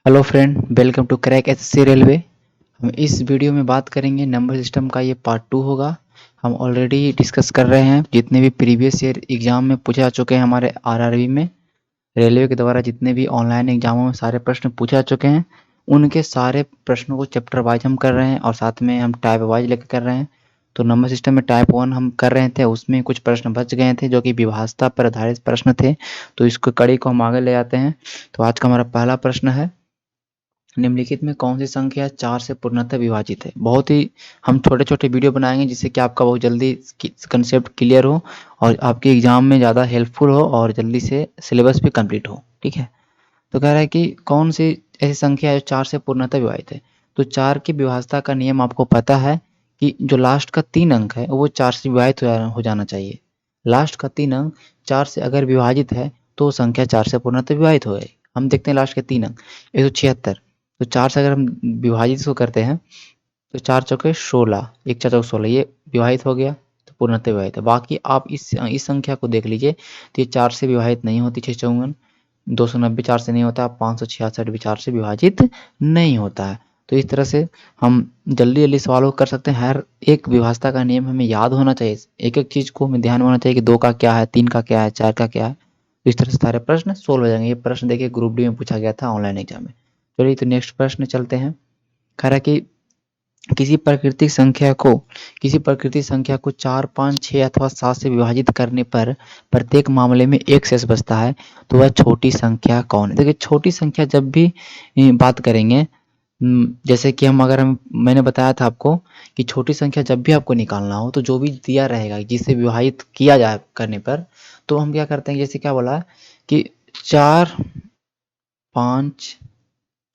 Hello friend, welcome to crack SSC railway. हम इस video में बात करेंगे नंबर सिस्टम का। ये पार्ट 2 होगा। हम ऑलरेडी डिस्कस कर रहे हैं जितने भी प्रीवियस ईयर एग्जाम में पूछे जा चुके हैं हमारे आरआरबी में। रेलवे के द्वारा जितने भी ऑनलाइन एग्जामों में सारे प्रश्न पूछे जा चुके हैं, उनके सारे प्रश्नों को चैप्टर वाइज हम कर रहे हैं और साथ में हम टाइप वाइज लेकर कर रहे हैं। तो नंबर सिस्टम में टाइप 1 हम कर रहे थे, उसमें कुछ प्रश्न बच गए थे जो कि विभाज्यता पर आधारित प्रश्न थे। तो इसको कड़ी को हम आगे ले जाते हैं। तो आज का हमारा पहला प्रश्न है, निम्नलिखित में कौन सी संख्या 4 से पूर्णतः विभाजित है। बहुत ही हम छोटे छोटे वीडियो बनाएंगे जिससे कि आपका बहुत जल्दी कंसेप्ट क्लियर हो और आपके एग्जाम में ज़्यादा हेल्पफुल हो और जल्दी से सिलेबस भी कंप्लीट हो। ठीक है। तो कह रहा है कि कौन सी ऐसी संख्या है जो 4 से पूर्णतः विभाजित है। तो 4 की विभाज्यता का नियम आपको पता है कि जो लास्ट का 3 अंक है वो 4 से विभाजित हो जाना चाहिए। लास्ट का 3 अंक 4 से अगर विभाजित है तो संख्या 4 से पूर्णतः विभाजित हो गई। हम देखते हैं लास्ट के 3 अंक 176। तो 4 से अगर हम विभाजित इसको करते हैं तो 4 चौके 16, 1 4 चौके 16, ये विभाजित हो गया तो पूर्णतः विभाजित है। बाकी आप इस संख्या को देख लीजिए तो ये 4 से विभाजित नहीं होती। 6 चौवन 290 4 से नहीं होता, 566 भी 4 से विभाजित नहीं होता है। तो इस तरह से हम जल्दी जल्दी सवालों को कर सकते हैं। हर एक विभाज्यता का नियम हमें याद होना चाहिए, एक एक चीज़ को हमें ध्यान में होना चाहिए कि 2 का क्या है, 3 का क्या है, 4 का क्या है। तो इस तरह से सारे प्रश्न सोल्व हो जाएंगे। ये प्रश्न देखिए ग्रुप डी में पूछा गया था ऑनलाइन एग्जाम में। चलिए तो नेक्स्ट प्रश्न चलते हैं। कह रहा है कि किसी प्राकृतिक संख्या को 4 5 6 अथवा 7 से विभाजित करने पर प्रत्येक मामले में एक शेष बचता है, तो वह छोटी संख्या कौन है। देखिए छोटी संख्या जब भी बात करेंगे, जैसे कि हम मैंने बताया था आपको कि छोटी संख्या जब भी आपको निकालना हो तो जो भी दिया रहेगा जिसे विभाजित किया जाए करने पर, तो हम क्या करते हैं, जैसे क्या बोला कि 4 5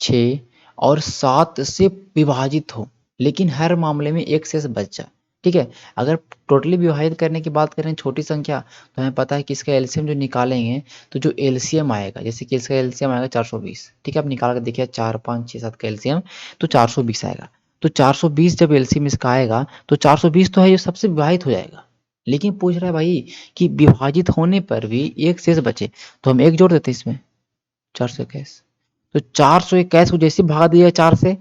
6 और 7 से विभाजित हो, लेकिन हर मामले में एक शेष बच जाए। ठीक है। अगर टोटली विभाजित करने की बात करें छोटी संख्या, तो हमें पता है कि इसका एलसीएम जो निकालेंगे, तो जो एलसीएम आएगा, जैसे कि इसका एलसीएम आएगा 420। ठीक है, आप निकाल कर देखिए 4 5 6 7 का एलसीएम तो 420 आएगा। तो 420 जब एलसीएम इसका आएगा तो 420 तो है, ये सबसे विभाजित हो जाएगा। लेकिन पूछ रहा है भाई कि विभाजित होने पर भी एक शेष बचे, तो हम एक जोड़ देते इसमें, 421। तो 421 को जैसे भाग दिया 4 से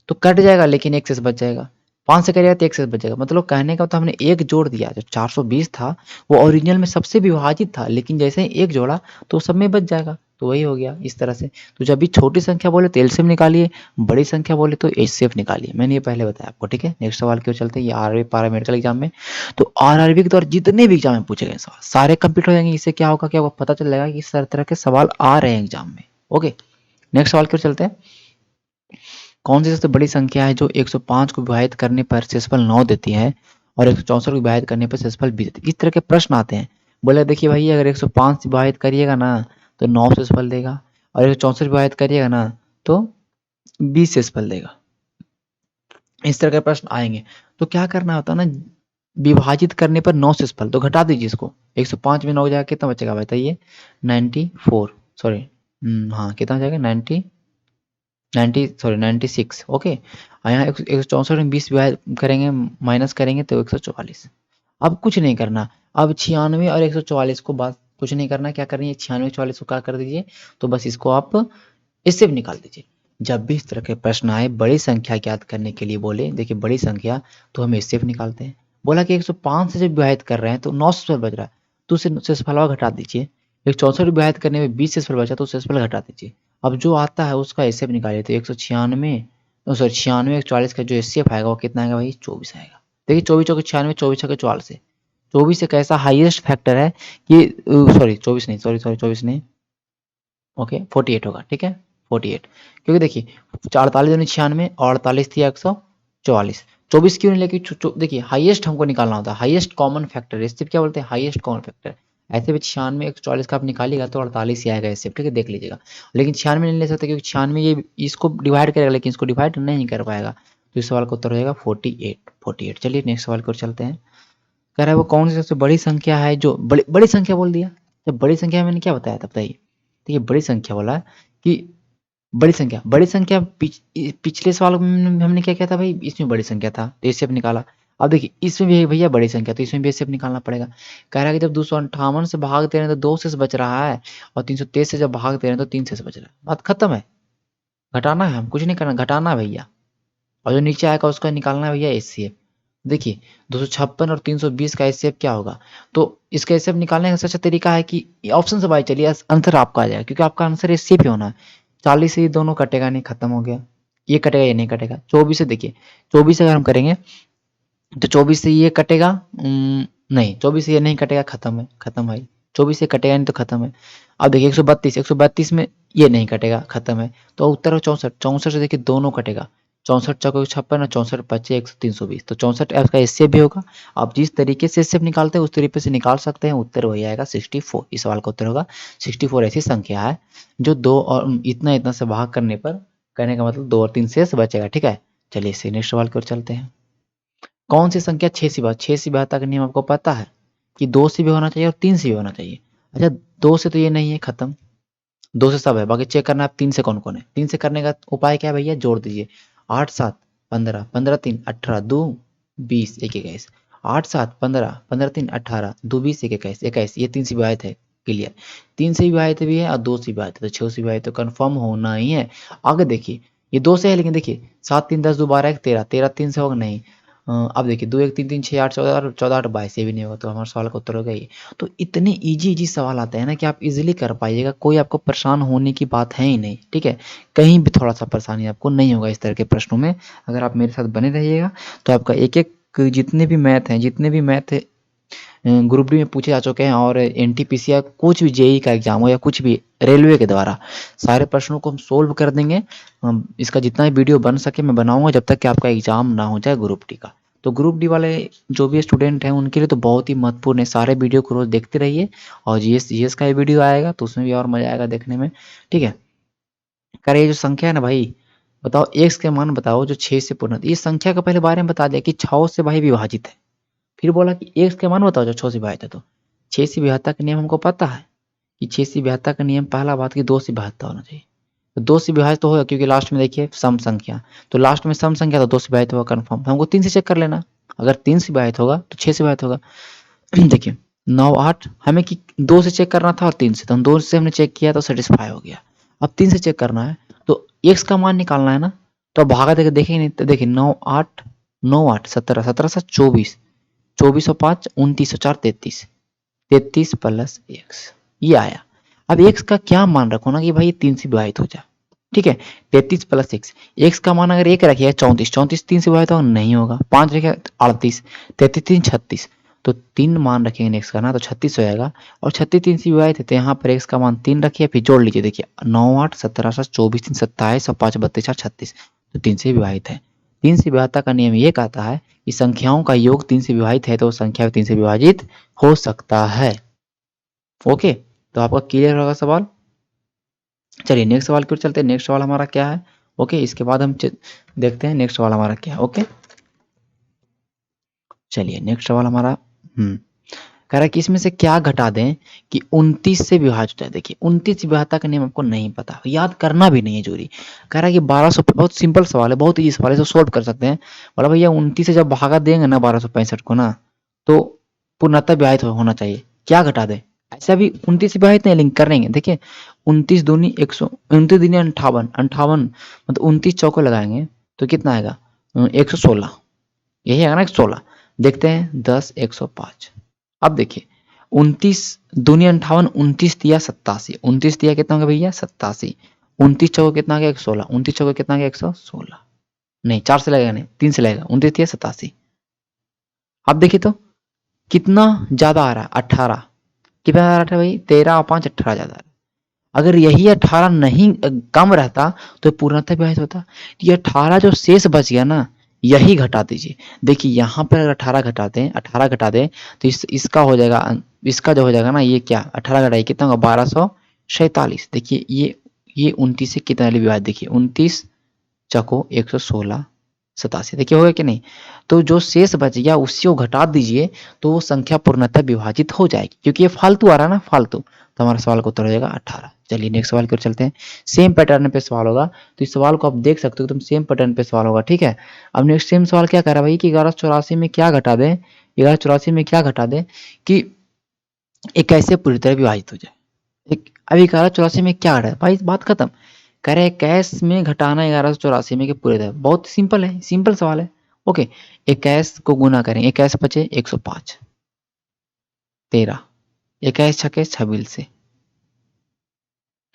तो कट जाएगा, लेकिन एक शेष बच जाएगा। 5 से कटेगा तो एक शेष बच जाएगा। मतलब कहने का मतलब हमने एक जोड़ दिया। जो 420 था वो ओरिजिनल में सबसे विभाजित था, लेकिन जैसे ही एक जोड़ा तो सब में बच जाएगा। तो वही हो गया इस तरह से। तो जब भी छोटी संख्या बोले तो एलसीएम निकालिए, बड़ी संख्या बोले तो एचसीएफ निकालिए। मैंने ये पहले बताया आपको। ठीक है, नेक्स्ट सवाल की ओर चलते हैं। ये आरआरबी पैरामेडिकल एग्जाम में, तो आरआरबी के द्वारा जितने भी एग्जाम में पूछे गए सवाल सारे कंप्लीट हो जाएंगे। इससे क्या होगा, क्या पता चल जाएगा कि इस तरह के सवाल आ रहे हैं एग्जाम में। ओके, नेक्स्ट सवाल की ओर चलते हैं। कौन सी सबसे बड़ी संख्या है जो 105 को विभाजित करने पर शेषफल 9 देती है और 164 को विभाजित करने पर शेषफल 20 देती है। इस तरह के प्रश्न आते हैं। बोले देखिए भाई, अगर 105 से विभाजित करिएगा ना तो 9 शेषफल देगा, और 164 विभाजित करिएगा ना तो 20 शेषफल देगा। इस तरह के प्रश्न आएंगे। तो क्या करना होता है ना, विभाजित करने पर 9 शेषफल तो घटा दीजिए इसको। 105 में 9 जाएगा कितना बचेगा बताइए, 94। सॉरी, हाँ कितना हो जाएगा, 96। ओके, और यहाँ 164 में 20 करेंगे, माइनस करेंगे तो 144। अब कुछ नहीं करना। अब 96 और 144 को बात कुछ नहीं करना। क्या करनी है, 96 44 को क्या कर दीजिए, तो बस इसको आप इससे भी निकाल दीजिए। जब भी इस तरह के प्रश्न आए बड़ी संख्या ज्ञात करने के लिए बोले, देखिए बड़ी संख्या तो हम इससे भी निकालते हैं। बोला कि 105 से जब विभाजित कर रहे हैं तो 9 शेषफल बच रहा है, तो उसे शेषफल घटा दीजिए। 164 विभाजित करने में 20 शेषफल बचा तो शेषफल घटा दीजिए। अब जो आता है उसका एचसीएफ निकालिए। तो 196 सॉरी 96 144 का जो एचसीएफ आएगा वो कितना आएगा भाई, 24 आएगा। देखिए 24 चौके 96, 24 छक्के 44 से 24 एक ऐसा हाईएस्ट फैक्टर है कि सॉरी 24 नहीं, सॉरी 24 नहीं, ओके 48 होगा। ठीक है, 48। क्योंकि देखिए 48 दूनी 96 और 48 थी 144। 24 क्यों नहीं, लेकिन देखिए हाईएस्ट हमको निकालना होता है, हाईएस्ट कॉमन फैक्टर। इससे क्या बोलते हैं, हाईएस्ट कॉमन फैक्टर। ऐसे भी 96 144 का आप निकालिएगा तो 48 ही आएगा इससे। ठीक है, देख लीजिएगा। लेकिन 96 नहीं ले सकते क्योंकि 96 ये इसको डिवाइड करेगा लेकिन इसको डिवाइड नहीं कर पाएगा। तो इस सवाल का उत्तर हो जाएगा 48। चलिए नेक्स्ट सवाल की ओर चलते हैं। कह रहा है वो कौन सी सबसे बड़ी संख्या है जो बड़ी बड़ी संख्या बोल दिया। जब बड़ी संख्या मैंने क्या बताया था बताइए। तो ये बड़ी संख्या बोला कि बड़ी संख्या पिछले सवाल में हमने क्या किया था भाई, इसमें बड़ी संख्या था तो एचसीएफ निकाला। अब देखिए इसमें भी भैया बड़ी संख्या तो इसमें भी एचसीएफ निकालना पड़ेगा। कह रहा है कि जब 258 से भाग दे रहे हैं तो 2 शेष बच रहा है, और 323 से जब भाग दे रहे हैं तो 3 शेष बच रहा है। बात खत्म है, घटाना है, हम कुछ नहीं करना, घटाना है भैया। और जो नीचे आएगा उसका निकालना है भैया एचसीएफ। देखिए 256 और 320 का एचसीएफ क्या होगा, तो इसका एचसीएफ निकालने का सबसे अच्छा तरीका है कि ऑप्शन से भाई चलिए आंसर आपका आ जाएगा, क्योंकि आपका आंसर एचसीएफ ही होना है। 40 से ये दोनों कटेगा नहीं, खत्म हो गया, ये कटेगा ये नहीं कटेगा। 24 से देखिए, 24 अगर हम करेंगे तो 24 से ये कटेगा, नहीं 24 से ये नहीं कटेगा, खत्म है, खत्म भाई। 24 से कटेगा नहीं तो खत्म है। अब देखिए 132 में ये नहीं कटेगा, खत्म है। तो उत्तर है 64। 64 से देखिए दोनों कटेगा, 64 चौको 56 और 64 पच्चीस 320, तो 64 आपका एचसीएफ भी होगा। आप जिस तरीके से एचसीएफ निकालते हैं उस तरीके से निकाल सकते हैं, उत्तर वही आएगा 64। इस सवाल का उत्तर होगा 64। ऐसी संख्या है जो दो और इतना इतना से भाग करने पर, कहने का मतलब 2 और 3 शेष बचेगा, ठीक है। चलिए इसे नेक्स्ट सवाल की ओर चलते हैं। कौन सी संख्या 6 से विभाज्य का नियम आपको पता है कि 2 से भी होना चाहिए और 3 से भी होना चाहिए। अच्छा 2 से तो ये नहीं है, खत्म। 2 से सब है, बाकी चेक करना है 3 से कौन कौन है। 3 से करने का उपाय क्या है भैया, जोड़ दीजिए। 8 7 15, 15 3 18, 2 20, 1 21। 8 7 15, 15 3 18, 2 20, 1 21, 21। ये 3 से विभाजित है, क्लियर। 3 से विभाजित भी है और 2 से विभाजित है, तो 6 से विभाजित तो कन्फर्म होना ही है। आगे देखिए ये 2 से है, लेकिन देखिए 7 3 10 2 12 1 13, 13 3 से होगा नहीं। अब देखिए 2 1 3 3 6 8 14 और 14 8 22, ये भी नहीं होगा, तो हमारे सवाल का उत्तर होगा ये। तो इतने इजी इजी सवाल आते हैं ना कि आप इजीली कर पाइएगा, कोई आपको परेशान होने की बात है ही नहीं, ठीक है। कहीं भी थोड़ा सा परेशानी आपको नहीं होगा इस तरह के प्रश्नों में, अगर आप मेरे साथ बने रहिएगा तो आपका एक एक जितने भी मैथ हैं, जितने भी मैथ ग्रुप डी में पूछे जा चुके हैं और एनटीपीसी या कुछ भी जेई का एग्जाम हो या कुछ भी रेलवे के द्वारा, सारे प्रश्नों को हम सोल्व कर देंगे। इसका जितना भी वीडियो बन सके मैं बनाऊंगा, जब तक कि आपका एग्जाम ना हो जाए ग्रुप डी का। तो ग्रुप डी वाले जो भी स्टूडेंट हैं उनके लिए तो बहुत ही महत्वपूर्ण है, सारे वीडियो को रोज देखते रहिए। और जीएस का ही वीडियो आएगा तो उसमें भी और मजा आएगा देखने में, ठीक है। करे ये जो संख्या है ना भाई, बताओ एक्स के मान बताओ जो 6 से पूर्ण, ये संख्या का पहले बारे में बता दिया कि 6 से भाई विभाजित है। फिर बोला कि एक्स के मान बताओ जो 6 से विभाजित है। तो 6 से विभाज्यता का नियम हमको पता है कि 6 से विभाज्यता का नियम पहला बात कि 2 से विभाज्यता होना चाहिए। तो 2 से विभाजित तो होगा क्योंकि लास्ट में देखिए सम संख्या, तो लास्ट में सम संख्या तो 2 से विभाजित होगा कन्फर्म। हमको 3 से चेक कर लेना, अगर 3 से विभाजित होगा तो 6 से विभाजित होगा। देखिए 9 8 हमें कि 2 से चेक करना था और 3 से, तो हम 2 से हमने चेक किया तो सेटिस्फाई हो गया। अब 3 से चेक करना है तो एक्स का मान निकालना है ना, तो अब भागा देके देखेंगे नहीं, तो देखिए 9 8 17, 17 से 24, 24 और 5 29 और 4 33, 33 प्लस एक्स, ये आया। अब एक्स का क्या मान रखो ना कि भाई 3 से विभाजित हो जाए, ठीक है। 33 प्लस एक्स, एक्स का मान अगर 1 रखिएगा 34, 34 3 से विभाजित होगा नहीं होगा। 5 रखिएगा 38, 33 3 36, तो 3 मान रखेंगे एक्स का ना तो 36 हो जाएगा। और 36 3 से विभाजित है तो यहाँ पर एक्स का मान 3 रखिए, फिर जोड़ लीजिए। देखिए 9 8 17 7 24 3 27 और 5 32 4 36, तो 3 से विभाजित है। 3 से विभाज्यता का नियम ये कहता है कि संख्याओं का योग 3 से विभाजित है तो संख्या 3 से विभाजित हो सकता है। ओके, तो आपका क्लियर होगा सवाल। चलिए नेक्स्ट सवाल की ओर चलते हैं। नेक्स्ट सवाल हमारा क्या है, ओके, इसके बाद हम देखते हैं नेक्स्ट सवाल हमारा क्या है। ओके चलिए नेक्स्ट सवाल हमारा कह रहा है कि इसमें से क्या घटा दें कि 29 से विभाजित है। देखिए 29 विभाज्यता का नियम आपको नहीं पता, याद करना भी नहीं है जरूरी। कह रहा है कि 1200, बहुत सिंपल सवाल है, बहुत ईजी सवाल है, इसको सोल्व कर सकते हैं। बोला भैया 29 से जब भागा देंगे ना 1265 को ना, तो पूर्णतः विभाजित होना चाहिए, क्या घटा दें। ऐसा भी 29 से विभाजित नहीं, लिंक करेंगे। देखिए 29 दूनी 100, 29 दूनी 58, 58 मतलब 29 चौको लगाएंगे तो कितना आएगा 116, यही आएगा ना 116। देखते हैं 10 105। अब देखिए 29 दूनी 58, 29 दिया 87, 29 दिया कितना होगा भैया 87, 29 चौको कितना आ गया 116, 29 चौको कितना आ गया 116, नहीं 4 से लगेगा नहीं 3 से लगेगा, 29 दिया 87। अब देखिए तो कितना ज्यादा आ रहा है 18, कितना आ रहा है भाई 13 और 5 18 ज्यादा आ रहा है। अगर यही 18 नहीं कम रहता तो पूर्णतः विभाजित होता। ये 18 जो शेष बच गया ना, यही घटा दीजिए। देखिए यहाँ पर अगर 18 घटाते हैं, 18 घटा दें तो इसका हो जाएगा, इसका जो हो जाएगा ना, ये क्या 18 घटाइए कितना होगा 1247। देखिए ये 29 से कितना विभाजित, देखिए 29 चको 116 87, देखिए हो गया कि नहीं। तो जो शेष बच गया उसी को घटा दीजिए तो वो संख्या पूर्णतः विभाजित हो जाएगी, क्योंकि ये फालतू आ रहा है ना, फालतू। तो हमारा सवाल का उत्तर हो जाएगा 18। चलिए नेक्स्ट सवाल की ओर चलते हैं। सेम पैटर्न पे सवाल होगा, तो इस सवाल को आप देख सकते हो, एकदम सेम पैटर्न पे सवाल होगा, ठीक है। अब नेक्स्ट सेम सवाल क्या कर रहा है भाई कि 1184 में क्या घटा दें, 1184 में क्या घटा दें कि एक कैसे पूरी तरह विभाजित हो जाए। अब 1184 में क्या घटा है भाई, बात खत्म। कह रहे 21 में घटाना 1184 में के पूरे दर। बहुत सिंपल है, सिंपल सवाल है। ओके, 21 को गुना करें, 21 बचे 105, 13, 21 छके 26 से,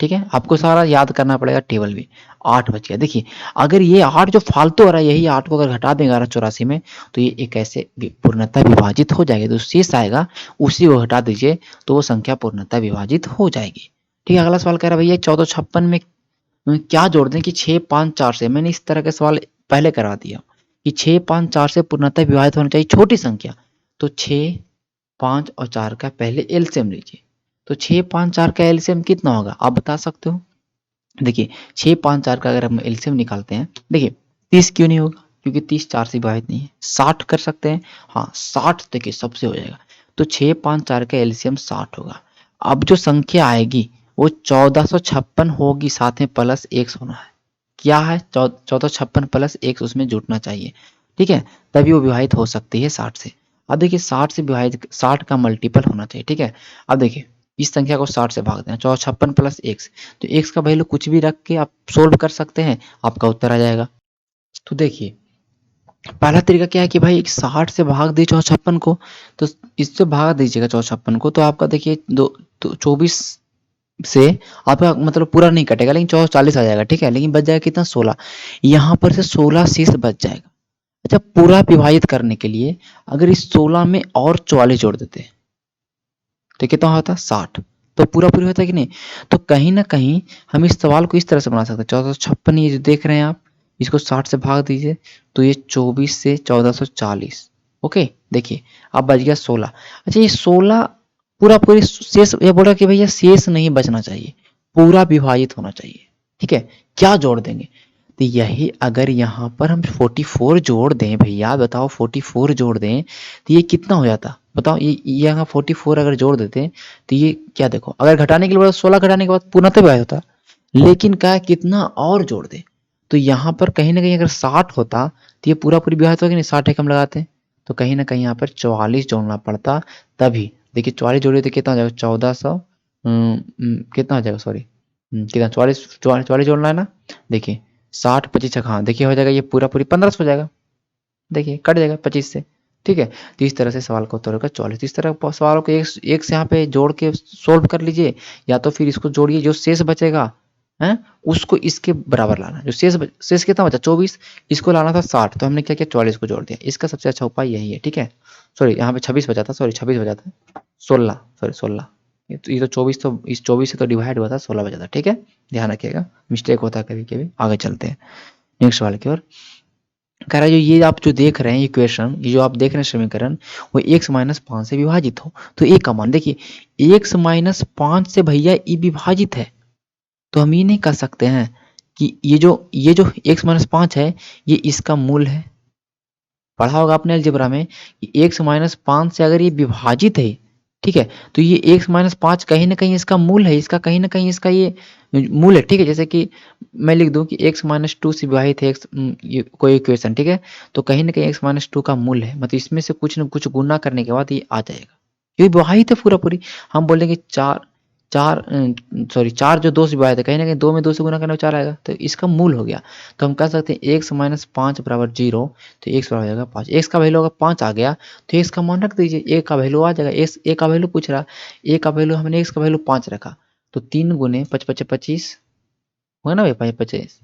ठीक है। आपको सारा याद करना पड़ेगा टेबल भी। 8 बच गया। देखिए अगर ये 8 जो फालतू आ रहा है, यही 8 को अगर घटा दें 1184 में, तो ये एक ऐसे पूर्णतः विभाजित हो जाएगी। तो शेष आएगा उसी को हटा दीजिए तो वो संख्या पूर्णतः विभाजित हो जाएगी। ठीक है। अगला सवाल कह रहा है भैया 1456 में क्या जोड़ दें कि 6, 5, 4 से। मैंने इस तरह के सवाल पहले करा दिया कि 6, 5, 4 से पूर्णतः विभाजित होना चाहिए छोटी संख्या। तो 6, 5 और 4 का पहले एलसीएम लीजिए। तो 6, 5, 4 का एलसीएम कितना होगा आप बता सकते हो? देखिए 6, 5, 4 का अगर हम एलसीएम निकालते हैं, देखिए 30 क्यों नहीं होगा, क्योंकि 30 4 से विभाजित नहीं है। 60 कर सकते हैं, हाँ 60 देखिए सबसे हो जाएगा। तो 6, 5, 4 का एलसीएम 60 होगा। अब जो संख्या आएगी वो 1456 होगी, साथ में प्लस 1 होना है। क्या है 1456 प्लस 1 उसमें जुटना चाहिए, ठीक है, तभी वो विभाजित हो सकती है 60 से। अब देखिए 60 से विभाजित 60 का मल्टीपल होना चाहिए, ठीक है। अब देखिए इस संख्या को 60 से भाग देना, 1456 प्लस x, तो x का वैल्यू कुछ भी रख के आप सोल्व कर सकते हैं, आपका उत्तर आ जाएगा। तो देखिए पहला तरीका क्या है कि भाई 60 से भाग दी 1456 को, तो इससे भाग दीजिएगा 1456 को, तो आपका देखिए 24 से आपका मतलब पूरा नहीं कटेगा, लेकिन 440 आ जाएगा, ठीक है। लेकिन बच जाएगा कितना 16, यहाँ पर से 16 शेष बच जाएगा। अच्छा पूरा विभाजित करने के लिए अगर इस 16 में और 44 जोड़ देते तो कितना होता 60, तो पूरा पूरी होता है कि नहीं। तो कहीं ना कहीं हम इस सवाल को इस तरह से बना सकते हैं, 1456 ये जो देख रहे हैं आप, इसको 60 से भाग दीजिए तो ये 24 से 1440। ओके देखिए अब बच गया 16। अच्छा ये 16 पूरा पूरी शेष, ये बोल रहा कि भैया शेष नहीं बचना चाहिए, पूरा विभाजित होना चाहिए, ठीक है। क्या जोड़ देंगे, तो यही अगर यहाँ पर हम 44 जोड़ दें भैया, बताओ 44 जोड़ दें तो ये कितना हो जाता बताओ। ये यहाँ 44 अगर जोड़ देते तो ये क्या, देखो अगर घटाने के बाद 16 घटाने के बाद पूर्णतः विभाजित होता, लेकिन क्या कितना और जोड़ दे, तो यहाँ पर कहीं ना कहीं अगर 60 होता तो ये पूरा पूरी विभाजित होगा कि नहीं, 60 एक हम लगाते तो कहीं ना कहीं यहाँ पर 44 जोड़ना पड़ता तभी। देखिए 44 जोड़े तो कितना हो जाएगा 1400, कितना हो जाएगा सॉरी, कितना 44 जोड़ना है ना। देखिए 60 25 हाँ देखिए हो जाएगा, ये पूरा पूरी 1500 हो जाएगा, देखिए कट जाएगा 25 से, ठीक है। तो इस तरह से सवाल का उत्तर होगा 44। इस तरह सवालों को एक से यहाँ पे जोड़ के सोल्व कर लीजिए, या तो फिर इसको जोड़िए, जो शेष बचेगा है उसको इसके बराबर लाना। जो शेष कितना बचा 24, इसको लाना था 60, तो हमने क्या किया 44 को जोड़ दिया। इसका सबसे अच्छा उपाय यही है, ठीक है। सॉरी यहाँ पे 26 बचा था, सॉरी 26 बचा था, 16 सॉरी 16, ये तो 24, तो इस 24 से तो डिवाइड हुआ था 16 बचा था, ठीक है। ध्यान रखिएगा मिस्टेक होता है कभी कभी। आगे चलते हैं नेक्स्ट सवाल की ओर। कह रहा है जो ये आप जो देख रहे हैं इक्वेशन, ये जो आप देख रहे हैं समीकरण, वो x माइनस 5 से विभाजित हो, तो a का मान देखिए x माइनस 5 से भैया ये विभाजित है, तो हम ये नहीं कर सकते हैं कि ये जो x माइनस 5 है ये इसका मूल है। पढ़ा होगा आपने अलजेब्रा में कि x माइनस 5 से अगर ये विभाजित है, ठीक है, तो ये x माइनस 5 कहीं ना कहीं इसका मूल है, इसका कहीं ना कहीं इसका ये मूल है, ठीक है। जैसे कि मैं लिख दूं कि x माइनस 2 से विभाजित है ये कोई इक्वेशन, ठीक है, तो कहीं ना कहीं x माइनस 2 का मूल है, मतलब इसमें से कुछ न कुछ गुना करने के बाद ये आ जाएगा, ये विभाजित है पूरा पूरी। हम बोलेंगे चार चार सॉरी 4 जो 2 से विभाजित है, कहीं ना कहीं 2 में 2 से गुना करने में 4 आएगा, तो इसका मूल हो गया। तो हम कह सकते हैं x माइनस 5 बराबर 0, तो x बराबर हो जाएगा 5। x का वैल्यू अगर 5 आ गया तो x का मान रख दीजिए, a का वैल्यू आ जाएगा। a का वैल्यू पूछ रहा, a का वैल्यू हमने x का वैल्यू 5 रखा, तो 3 गुने 5 5 25 होगा ना भाई 25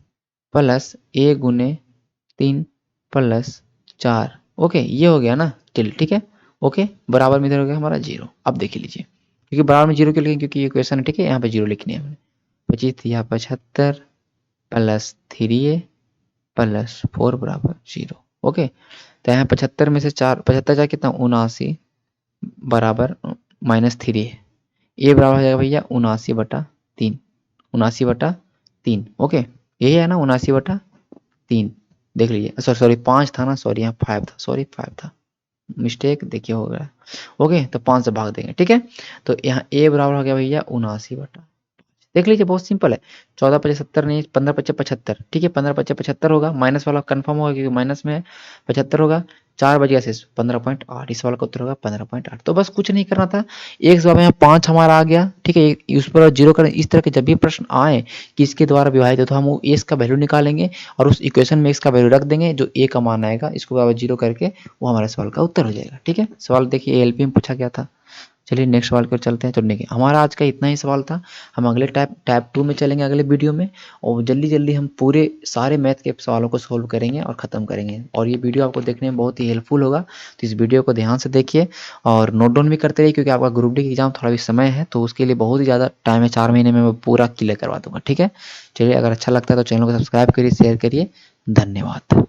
प्लस a गुने 3 प्लस 4, ओके ये हो गया ना टिल, ठीक है। ओके बराबर में इधर हो गया हमारा 0। अब देख लीजिए क्योंकि बराबर में 0 क्यों लिखें, क्योंकि ये क्वेश्चन है, ठीक है, यहाँ पे 0 लिखनी है हमने। 25 या 75 प्लस 3a प्लस 4 बराबर 0, ओके। तो यहाँ 75 में से 4 75 4 कितना 79 बराबर माइनस 3 है, ए बराबर हो जाएगा भैया 79/3, 79/3, ओके यही है ना 79/3। देख लीजिए सॉरी सॉरी 5 था ना, सॉरी यहाँ 5 था, सॉरी 5 था, मिस्टेक देखिए हो गया, ओके। तो 5 से भाग देंगे, ठीक है। तो यहाँ ए बराबर हो गया भैया 79/5, देख लीजिए बहुत सिंपल है। 14 पचे 70 नहीं, 15 पचे 75, ठीक है, 15 पचे 75 होगा, माइनस वाला कंफर्म होगा क्योंकि माइनस में है, 75 होगा, 4 बजेगा शेष 15.8, इस वाला का उत्तर होगा 15.8। तो बस कुछ नहीं करना था, एक जवाब यहाँ 5 हमारा आ गया, ठीक है, उस पर जीरो करें। इस तरह के जब भी प्रश्न आए कि इसके द्वारा विभाजित है तो हम वो ए का वैल्यू निकालेंगे और उस इक्वेशन में इसका वैल्यू रख देंगे, जो ए का मान आएगा इसको बराबर जीरो करके वो हमारे सवाल का उत्तर हो जाएगा। ठीक है, सवाल देखिए एएलपी में पूछा गया था। चलिए नेक्स्ट सवाल की ओर चलते हैं। तो देखिए हमारा आज का इतना ही सवाल था, हम अगले टाइप 2 में चलेंगे अगले वीडियो में, और जल्दी जल्दी हम पूरे सारे मैथ के सवालों को सोल्व करेंगे और ख़त्म करेंगे, और ये वीडियो आपको देखने में बहुत ही हेल्पफुल होगा। तो इस वीडियो को ध्यान से देखिए और नोट डाउन भी करते रहिए, क्योंकि आपका ग्रुप डी की एग्जाम थोड़ा भी समय है, तो उसके लिए बहुत ही ज़्यादा टाइम है, 4 महीने में मैं पूरा क्लियर करवा दूंगा। ठीक है, चलिए अगर अच्छा लगता है तो चैनल को सब्सक्राइब करिए, शेयर करिए, धन्यवाद।